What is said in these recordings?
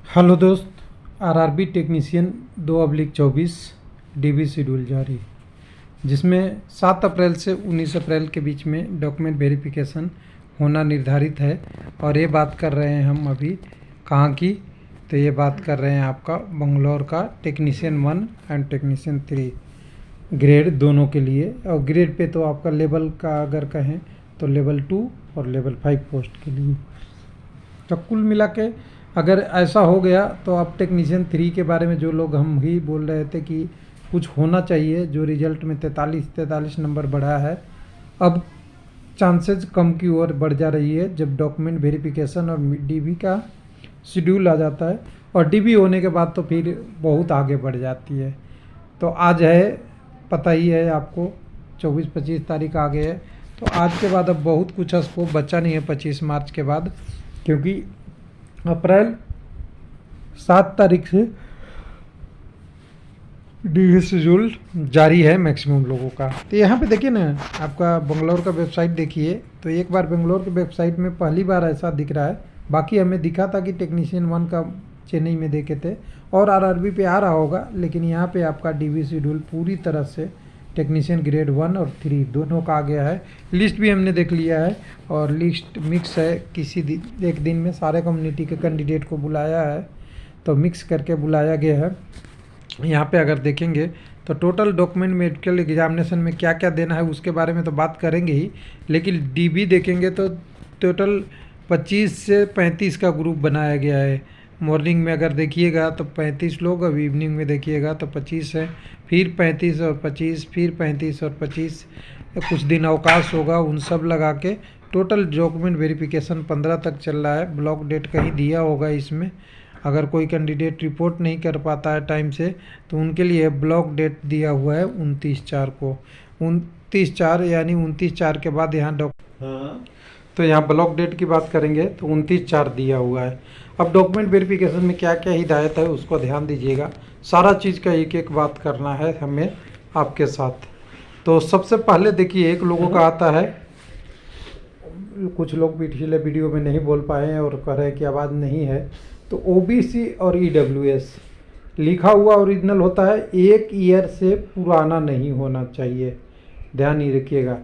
Hello दोस्त। RRB technician 2/24 dB schedule जारी, जिसमें 7 अप्रैल से 19 अप्रैल के बीच में डॉक्यूमेंट वेरिफिकेशन होना निर्धारित है। और ये बात कर रहे हैं हम अभी कहाँ की, तो ये बात कर रहे हैं आपका बंगलौर का टेक्नीशियन 1 एंड टेक्नीशियन 3 ग्रेड दोनों के लिए। और ग्रेड पे तो आपका लेवल का अगर कहें तो लेवल 2 और लेवल 5 पोस्ट के लिए। तो कुल मिला के अगर ऐसा हो गया तो आप टेक्नीशियन 3 के बारे में जो लोग हम ही बोल रहे थे कि कुछ होना चाहिए, जो रिजल्ट में 43 नंबर बढ़ा है, अब चांसेस कम की ओर बढ़ जा रही है जब डॉक्यूमेंट वेरिफिकेशन और डीबी का शेड्यूल आ जाता है। और डीबी होने के बाद तो फिर बहुत आगे बढ़ जाती है। तो आज है, पता ही है आपको, 24-25 तारीख आ गए है। तो आज के बाद अब बहुत कुछ स्कोप बचा नहीं है 25 मार्च के बाद, क्योंकि अप्रैल 7 तारीख से डी शेड्यूल जारी है मैक्सिमम लोगों का। तो यहाँ पे देखिए ना, आपका बेंगलोर का वेबसाइट देखिए, तो एक बार बेंगलोर के वेबसाइट में पहली बार ऐसा दिख रहा है। बाकी हमें दिखा था कि टेक्नीशियन 1 का चेन्नई में देखे थे और आरआरबी पे आ रहा होगा, लेकिन यहाँ पे आपका डीबी शेड्यूल पूरी तरह से टेक्नीशियन ग्रेड 1 और 3 दोनों का आ गया है। लिस्ट भी हमने देख लिया है और लिस्ट मिक्स है। एक दिन में सारे कम्युनिटी के कैंडिडेट को बुलाया है, तो मिक्स करके बुलाया गया है। यहाँ पे अगर देखेंगे तो टोटल डॉक्यूमेंट मेडिकल एग्जामिनेशन में क्या क्या देना है उसके बारे में तो बात करेंगे ही, लेकिन डीबी देखेंगे तो टोटल 25 से 35 का ग्रुप बनाया गया है। मॉर्निंग में अगर देखिएगा तो 35 लोग, अब इवनिंग में देखिएगा तो 25 है, फिर 35 और 25, फिर 35 और 25, कुछ दिन अवकाश होगा, उन सब लगा के टोटल डॉक्यूमेंट वेरिफिकेशन 15 तक चल रहा है। ब्लॉक डेट कहीं दिया होगा इसमें, अगर कोई कैंडिडेट रिपोर्ट नहीं कर पाता है टाइम से तो उनके लिए ब्लॉक डेट दिया हुआ है 29/4 को। 29/4 यानी 29/4 के बाद यहाँ तो यहाँ ब्लॉक डेट की बात करेंगे तो 29/4 दिया हुआ है। अब डॉक्यूमेंट वेरिफिकेशन में क्या क्या हिदायत है उसको ध्यान दीजिएगा। सारा चीज़ का एक एक बात करना है हमें आपके साथ। तो सबसे पहले देखिए, एक लोगों का आता है, कुछ लोग पिछले वीडियो में नहीं बोल पाए हैं और कह रहे हैं कि आवाज़ नहीं है, तो ओबीसी और ईडब्ल्यूएस लिखा हुआ ओरिजिनल होता है, 1 ईयर से पुराना नहीं होना चाहिए, ध्यान ही रखिएगा।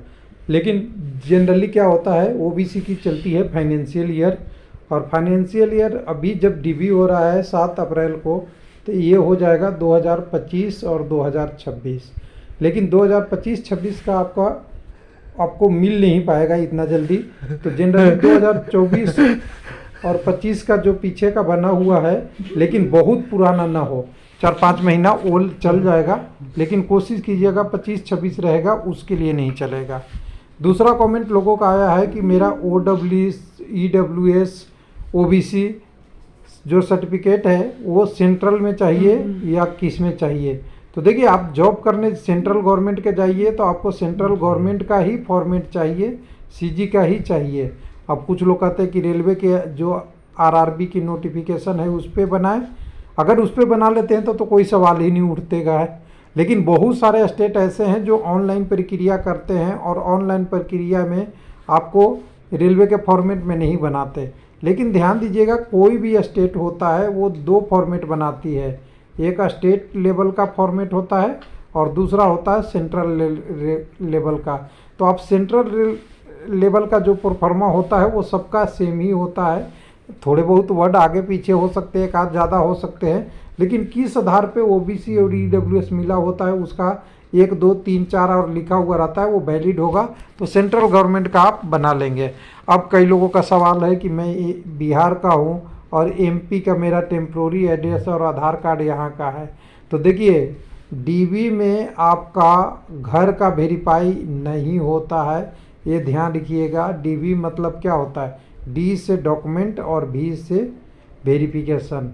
लेकिन जनरली क्या होता है, ओबीसी की चलती है फाइनेंशियल ईयर, और फाइनेंशियल ईयर अभी जब डीबी हो रहा है 7 अप्रैल को, तो ये हो जाएगा 2025 और 2026। लेकिन 2025-26 का आपको मिल नहीं पाएगा इतना जल्दी। तो जनरली 2024 और 25 का जो पीछे का बना हुआ है, लेकिन बहुत पुराना ना हो, 4-5 महीना ओल्ड चल जाएगा, लेकिन कोशिश कीजिएगा 25-26 रहेगा, उसके लिए नहीं चलेगा। दूसरा कमेंट लोगों का आया है कि मेरा ईडब्ल्यूएस ओबीसी जो सर्टिफिकेट है वो सेंट्रल में चाहिए या किस में चाहिए। तो देखिए, आप जॉब करने सेंट्रल गवर्नमेंट के जाइए तो आपको सेंट्रल गवर्नमेंट का ही फॉर्मेट चाहिए, सीजी का ही चाहिए। अब कुछ लोग कहते हैं कि रेलवे के जो आरआरबी की नोटिफिकेशन है उस पर बनाएं। अगर उस पर बना लेते हैं तो कोई सवाल ही नहीं उठतेगा है। लेकिन बहुत सारे स्टेट ऐसे हैं जो ऑनलाइन प्रक्रिया करते हैं और ऑनलाइन प्रक्रिया में आपको रेलवे के फॉर्मेट में नहीं बनाते। लेकिन ध्यान दीजिएगा, कोई भी स्टेट होता है वो 2 फॉर्मेट बनाती है, एक स्टेट लेवल का फॉर्मेट होता है और दूसरा होता है सेंट्रल लेवल का। तो आप सेंट्रल लेवल का जो प्रोफार्मा होता है वो सबका सेम ही होता है, थोड़े बहुत वर्ड आगे पीछे हो सकते हैं, एक आध ज़्यादा हो सकते हैं, लेकिन किस आधार पे ओबीसी और ईडब्ल्यूएस मिला होता है उसका 1, 2, 3, 4 और लिखा हुआ रहता है, वो वैलिड होगा तो सेंट्रल गवर्नमेंट का आप बना लेंगे। अब कई लोगों का सवाल है कि मैं बिहार का हूँ और एमपी का मेरा टेम्प्रोरी एड्रेस और आधार कार्ड यहाँ का है। तो देखिए, डीबी में आपका घर का वेरीफाई नहीं होता है, ये ध्यान रखिएगा। डीबी मतलब क्या होता है, डी से डॉक्यूमेंट और वी से वेरिफिकेशन।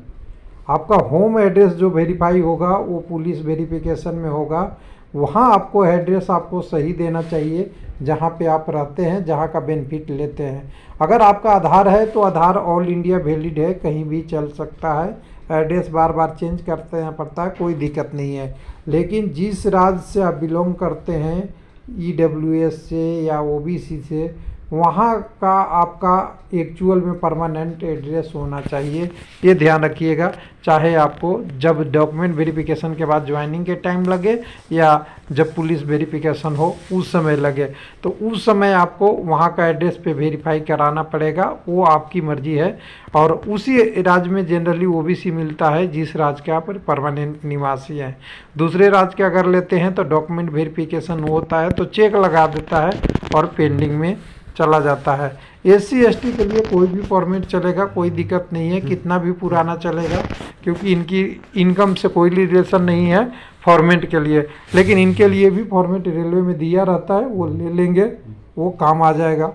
आपका होम एड्रेस जो वेरीफाई होगा वो पुलिस वेरिफिकेशन में होगा, वहाँ आपको एड्रेस आपको सही देना चाहिए जहाँ पे आप रहते हैं, जहाँ का बेनिफिट लेते हैं। अगर आपका आधार है तो आधार ऑल इंडिया वैलिड है, कहीं भी चल सकता है, एड्रेस बार बार चेंज करते हैं पड़ता है, कोई दिक्कत नहीं है। लेकिन जिस राज्य से आप बिलोंग करते हैं, ईडब्ल्यूएस से या ओबीसी से, वहाँ का आपका एक्चुअल में परमानेंट एड्रेस होना चाहिए, ये ध्यान रखिएगा। चाहे आपको जब डॉक्यूमेंट वेरिफिकेशन के बाद ज्वाइनिंग के टाइम लगे या जब पुलिस वेरिफिकेशन हो उस समय लगे, तो उस समय आपको वहाँ का एड्रेस पे वेरीफाई कराना पड़ेगा, वो आपकी मर्जी है। और उसी राज्य में जनरली ओबीसी मिलता है जिस राज्य के आप परमानेंट निवासी हैं। दूसरे राज्य के अगर लेते हैं तो डॉक्यूमेंट वेरिफिकेशन होता है तो चेक लगा देता है और पेंडिंग में चला जाता है। SC ST के लिए कोई भी फॉर्मेट चलेगा, कोई दिक्कत नहीं है, कितना भी पुराना चलेगा, क्योंकि इनकी इनकम से कोई रिलेशन नहीं है फॉर्मेट के लिए। लेकिन इनके लिए भी फॉर्मेट रेलवे में दिया रहता है, वो ले लेंगे, वो काम आ जाएगा।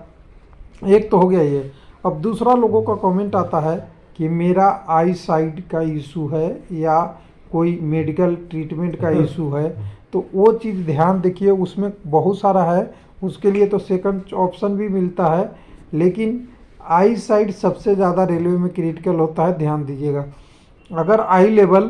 एक तो हो गया ये। अब दूसरा लोगों का कमेंट आता है कि मेरा आई साइड का इशू है या कोई मेडिकल ट्रीटमेंट का इशू है, तो वो चीज़ ध्यान देखिए, उसमें बहुत सारा है, उसके लिए तो सेकंड ऑप्शन भी मिलता है, लेकिन आई साइड सबसे ज़्यादा रेलवे में क्रिटिकल होता है, ध्यान दीजिएगा। अगर आई लेवल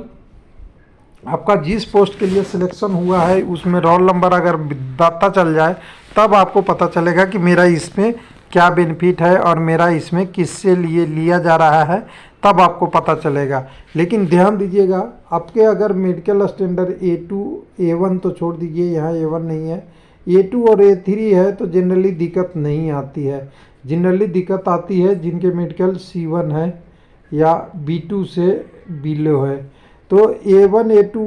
आपका जिस पोस्ट के लिए सिलेक्शन हुआ है उसमें रोल नंबर अगर पता चल जाए, तब आपको पता चलेगा कि मेरा इसमें क्या बेनिफिट है और मेरा इसमें किससे लिए लिया जा रहा है, तब आपको पता चलेगा। लेकिन ध्यान दीजिएगा, आपके अगर मेडिकल स्टैंडर्ड A2 A1 तो छोड़ दीजिए, यहाँ A1 नहीं है, A2 और A3 है तो जनरली दिक्कत नहीं आती है। जनरली दिक्कत आती है जिनके मेडिकल C1 है या B2 से बिलो है। तो A1 A2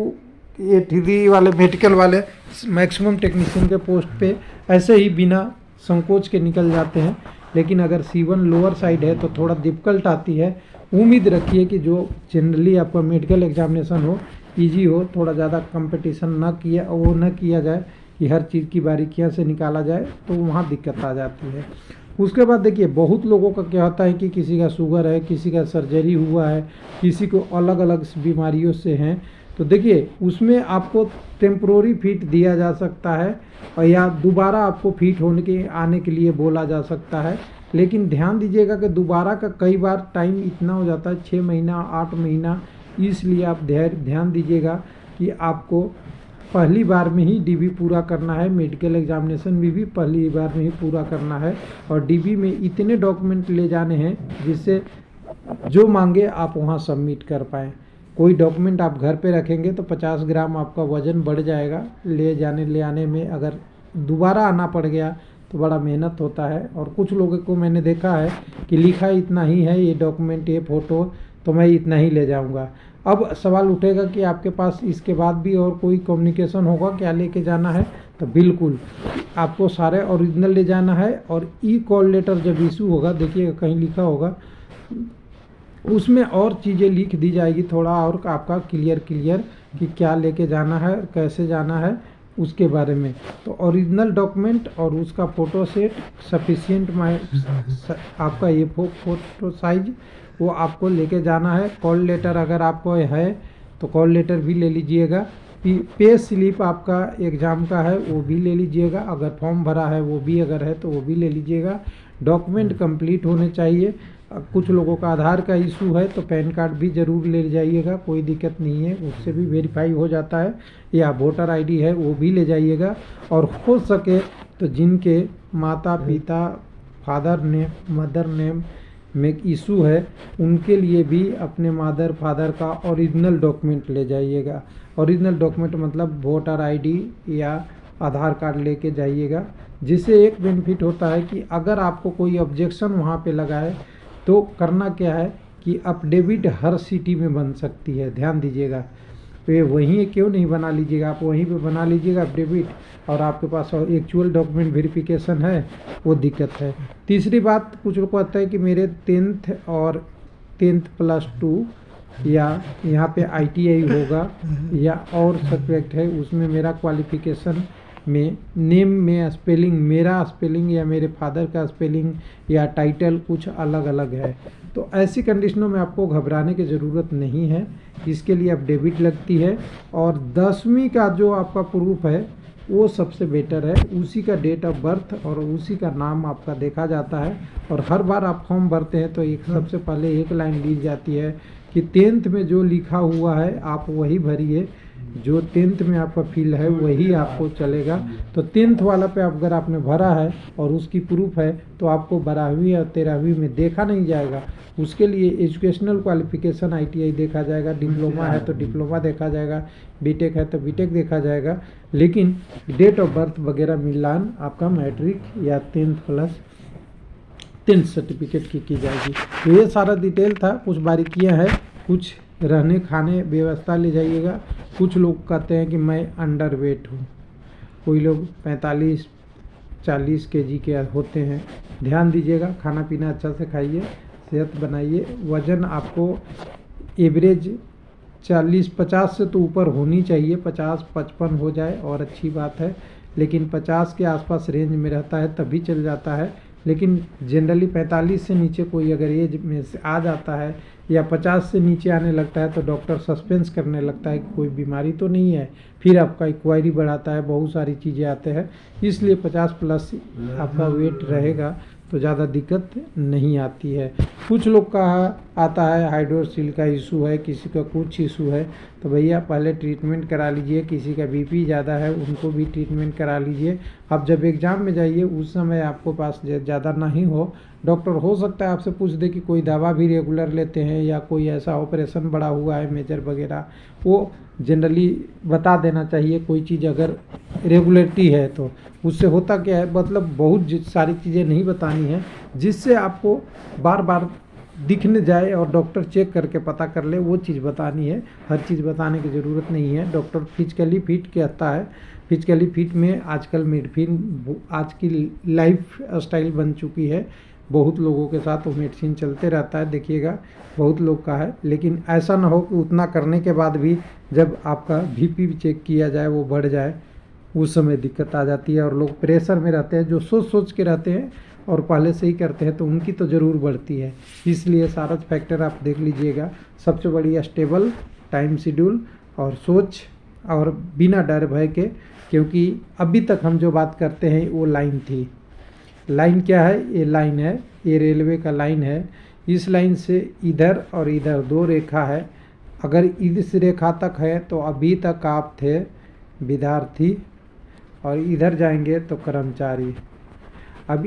A3 वाले मेडिकल वाले मैक्सिमम टेक्नीशियन के पोस्ट पे ऐसे ही बिना संकोच के निकल जाते हैं। लेकिन अगर C1 लोअर साइड है तो थोड़ा डिफ़िकल्ट आती है। उम्मीद रखिए कि जो जनरली आपका मेडिकल एग्जामिनेशन हो, इजी हो, थोड़ा ज़्यादा कंपटीशन न किया जाए कि हर चीज़ की बारीकियां से निकाला जाए, तो वहाँ दिक्कत आ जाती है। उसके बाद देखिए, बहुत लोगों का क्या होता है कि किसी का शुगर है, किसी का सर्जरी हुआ है, किसी को अलग अलग बीमारियों से हैं, तो देखिए उसमें आपको टेम्प्रोरी फिट दिया जा सकता है और या दोबारा आपको फिट होने के आने के लिए बोला जा सकता है। लेकिन ध्यान दीजिएगा कि दोबारा का कई बार टाइम इतना हो जाता है 6 महीना 8 महीना, इसलिए आप ध्यान दीजिएगा कि आपको पहली बार में ही DB पूरा करना है। मेडिकल एग्जामिनेशन भी पहली बार में ही पूरा करना है और DB में इतने डॉक्यूमेंट ले जाने हैं जिससे जो मांगे आप वहाँ सबमिट कर पाएँ। कोई डॉक्यूमेंट आप घर पे रखेंगे तो 50 ग्राम आपका वज़न बढ़ जाएगा, ले आने में अगर दोबारा आना पड़ गया तो बड़ा मेहनत होता है। और कुछ लोगों को मैंने देखा है कि लिखा इतना ही है, ये डॉक्यूमेंट, ये फ़ोटो, तो मैं इतना ही ले जाऊंगा। अब सवाल उठेगा कि आपके पास इसके बाद भी और कोई कम्युनिकेशन होगा क्या लेके जाना है, तो बिल्कुल आपको सारे ओरिजिनल ले जाना है। और कॉल लेटर जब इशू होगा, देखिएगा कहीं लिखा होगा, उसमें और चीज़ें लिख दी जाएगी, थोड़ा और आपका क्लियर कि क्या लेके जाना है, कैसे जाना है, उसके बारे में। तो ओरिजिनल डॉक्यूमेंट और उसका फ़ोटो सेट सफिशिएंट आपका ये फ़ोटो साइज वो आपको लेके जाना है। कॉल लेटर अगर आपको है तो कॉल लेटर भी ले लीजिएगा। पे स्लिप आपका एग्ज़ाम का है वो भी ले लीजिएगा, अगर फॉर्म भरा है वो भी अगर है तो वो भी ले लीजिएगा। डॉक्यूमेंट कंप्लीट होने चाहिए। कुछ लोगों का आधार का इशू है तो पैन कार्ड भी ज़रूर ले जाइएगा, कोई दिक्कत नहीं है, उससे भी वेरीफाई हो जाता है। या वोटर ID है वो भी ले जाइएगा। और हो सके तो जिनके माता पिता फादर नेम मदर नेम में इशू है उनके लिए भी अपने मदर फादर का ओरिजिनल डॉक्यूमेंट ले जाइएगा। ओरिजिनल डॉक्यूमेंट मतलब वोटर ID या आधार कार्ड लेके जाइएगा। जिससे एक बेनिफिट होता है कि अगर आपको कोई ऑब्जेक्शन वहाँ पे लगा है तो करना क्या है कि अपडेविट हर सिटी में बन सकती है, ध्यान दीजिएगा। तो ये वहीं क्यों नहीं बना लीजिएगा, आप वहीं पे बना लीजिएगा अपडेविट, और आपके पास एक्चुअल डॉक्यूमेंट वेरिफिकेशन है, वो दिक्कत है। तीसरी बात, कुछ लोग को आता है कि मेरे 10th और 10th+2 या यहाँ पे ITI होगा या और सब्जेक्ट है उसमें मेरा क्वालिफिकेशन में नेम में स्पेलिंग, मेरा स्पेलिंग या मेरे फादर का स्पेलिंग या टाइटल कुछ अलग अलग है। तो ऐसी कंडीशनों में आपको घबराने की ज़रूरत नहीं है, इसके लिए अपडेविट लगती है। और 10वीं का जो आपका प्रूफ है वो सबसे बेटर है, उसी का डेट ऑफ बर्थ और उसी का नाम आपका देखा जाता है। और हर बार आप फॉर्म भरते हैं तो एक सबसे पहले एक लाइन ली जाती है कि 10th में जो लिखा हुआ है आप वही भरिए, जो 10th में आपका फील है वही आपको चलेगा। तो 10th वाला पे अगर आपने भरा है और उसकी प्रूफ है तो आपको 12वीं और 13वीं में देखा नहीं जाएगा। उसके लिए एजुकेशनल क्वालिफिकेशन ITI देखा जाएगा, डिप्लोमा है तो डिप्लोमा देखा जाएगा, बीटेक है तो बीटेक देखा जाएगा, लेकिन डेट ऑफ बर्थ वगैरह मिलान आपका मैट्रिक या 10th सर्टिफिकेट की जाएगी। तो ये सारा डिटेल था, कुछ बारीकियां हैं, कुछ रहने खाने व्यवस्था ले जाइएगा। कुछ लोग कहते हैं कि मैं अंडर वेट हूँ, कोई लोग 45-40 kg के होते हैं। ध्यान दीजिएगा, खाना पीना अच्छा से खाइए, सेहत बनाइए। वज़न आपको एवरेज 40-50 से तो ऊपर होनी चाहिए, 50-55 हो जाए और अच्छी बात है, लेकिन 50 के आसपास रेंज में रहता है तभी चल जाता है। लेकिन जनरली 45 से नीचे कोई अगर एज में से आ जाता है या 50 से नीचे आने लगता है तो डॉक्टर सस्पेंस करने लगता है कि कोई बीमारी तो नहीं है, फिर आपका इंक्वायरी बढ़ाता है, बहुत सारी चीज़ें आते हैं। इसलिए 50+ आपका वेट रहेगा तो ज़्यादा दिक्कत नहीं आती है। कुछ लोग का आता है हाइड्रोसील का इशू है, किसी का कुछ इशू है, तो भैया पहले ट्रीटमेंट करा लीजिए। किसी का BP ज़्यादा है उनको भी ट्रीटमेंट करा लीजिए। अब जब एग्ज़ाम में जाइए उस समय आपको पास ज़्यादा नहीं हो, डॉक्टर हो सकता है आपसे पूछ दे कि कोई दवा भी रेगुलर लेते हैं या कोई ऐसा ऑपरेशन बड़ा हुआ है मेजर वगैरह, वो जनरली बता देना चाहिए। कोई चीज़ अगर रेगुलरिटी है तो उससे होता क्या है, मतलब बहुत सारी चीज़ें नहीं बतानी है जिससे आपको बार बार दिखने जाए और डॉक्टर चेक करके पता कर ले, वो चीज़ बतानी है। हर चीज़ बताने की ज़रूरत नहीं है। डॉक्टर फिजिकली फिट कहता है, फिजिकली फिट में आजकल मेडिसिन, आज की लाइफ स्टाइल बन चुकी है, बहुत लोगों के साथ वो मेडिसिन चलते रहता है, देखिएगा बहुत लोग का है। लेकिन ऐसा ना हो कि उतना करने के बाद भी जब आपका BP भी चेक किया जाए वो बढ़ जाए, उस समय दिक्कत आ जाती है। और लोग प्रेशर में रहते हैं, जो सोच के रहते हैं और पहले से ही करते हैं तो उनकी तो ज़रूर बढ़ती है। इसलिए सारा फैक्टर आप देख लीजिएगा। सबसे बड़ी स्टेबल टाइम शेड्यूल और सोच, और बिना डर भय के, क्योंकि अभी तक हम जो बात करते हैं वो लाइन थी। लाइन क्या है? ये लाइन है, ये रेलवे का लाइन है। इस लाइन से इधर और इधर 2 रेखा है। अगर इस रेखा तक है तो अभी तक आप थे विद्यार्थी, और इधर जाएंगे तो कर्मचारी। अब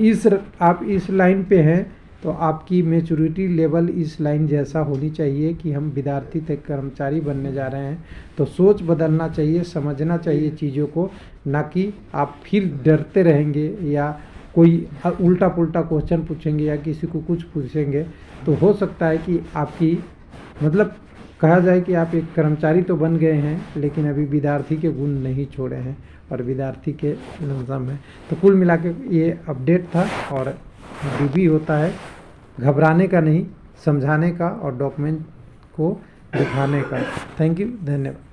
आप इस लाइन पे हैं तो आपकी मैच्योरिटी लेवल इस लाइन जैसा होनी चाहिए कि हम विद्यार्थी थे कर्मचारी बनने जा रहे हैं। तो सोच बदलना चाहिए, समझना चाहिए चीज़ों को, ना कि आप फिर डरते रहेंगे या कोई उल्टा पुल्टा क्वेश्चन पूछेंगे या किसी को कुछ पूछेंगे तो हो सकता है कि आपकी, मतलब कहा जाए कि आप एक कर्मचारी तो बन गए हैं लेकिन अभी विद्यार्थी के गुण नहीं छोड़े हैं और विद्यार्थी के लमसम है। तो कुल मिला के ये अपडेट था। और DB होता है घबराने का नहीं, समझाने का और डॉक्यूमेंट को दिखाने का। थैंक यू, धन्यवाद।